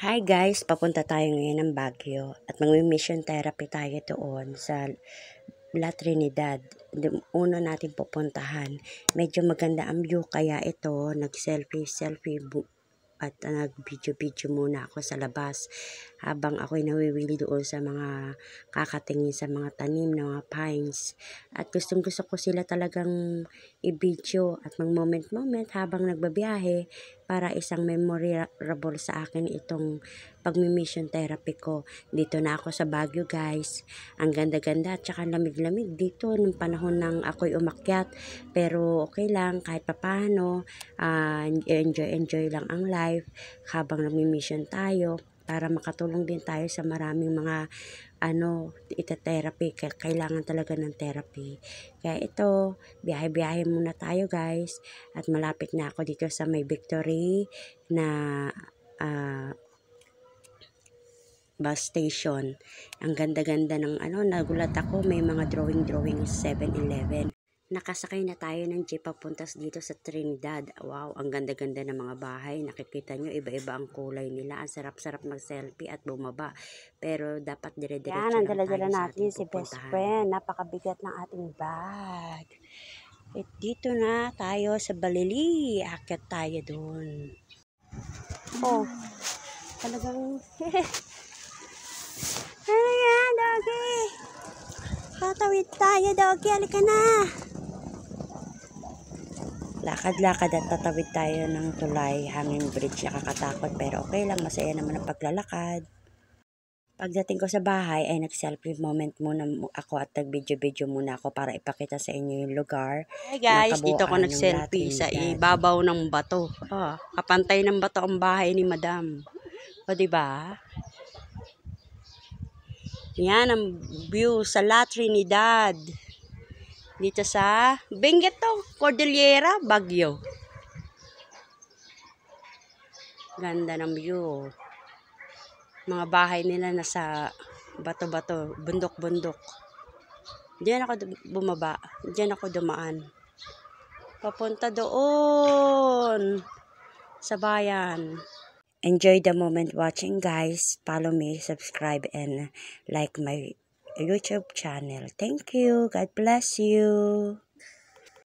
Hi guys, papunta tayo ngayon ng Baguio at magmi-mission therapy tayo doon sa La Trinidad. Una natin pupuntahan. Medyo maganda ang view kaya ito nag-selfie at nag-video muna ako sa labas habang ako'y nawiwili doon sa mga kakatingin sa mga tanim na mga pines. At gusto ko sila talagang i-video at mag-moment habang nagbabiyahe para isang memorable sa akin itong pagmi-mission therapy ko. Dito na ako sa Baguio guys. Ang ganda-ganda at saka lamig-lamig dito nung panahon ng ako'y umakyat. Pero okay lang kahit papano, enjoy lang ang life habang nagmi-mission tayo para makatulong din tayo sa maraming mga ita-therapy. Kailangan talaga ng therapy. Kaya ito, biyahe-biyahe muna tayo guys. At malapit na ako dito sa may Victory na bus station. Ang ganda-ganda ng nagulat ako, may mga drawing 7-Eleven. Nakasakay na tayo ng jeep papuntas dito sa Trinidad. Wow, ang ganda-ganda ng mga bahay. Nakikita nyo, iba-iba ang kulay nila. Ang sarap-sarap mag-selfie at bumaba. Pero dapat dire-diretso lang tayo sa natin ating si best pupuntahan. friend. Napakabigat ng ating bag. At dito na tayo sa Balili. Akyat tayo doon. Oh, talagang... Ano yan, Doggy? Tatawid tayo, Doggy. Halika na. Lakad-lakad at tatawid tayo ng tulay, hanging bridge. Nakakatakot pero okay lang, masaya naman ang paglalakad. Pagdating ko sa bahay ay nag-selfie moment muna ako at nag-video muna ako para ipakita sa inyo yung lugar. Hey guys, dito ako Nakabuuan ng nag-selfie sa Trinidad. ibabaw ng bato. Oh, kapantay ng bato ang bahay ni Madam. O diba? Yan ang view sa La Trinidad. Dito sa Benguet to, Cordillera, Baguio. Ganda ng view. Mga bahay nila nasa bato-bato, bundok-bundok. Diyan ako bumaba, diyan ako dumaan. Papunta doon sa bayan. Enjoy the moment watching guys. Follow me, subscribe and like my YouTube channel. Thank you. God bless you.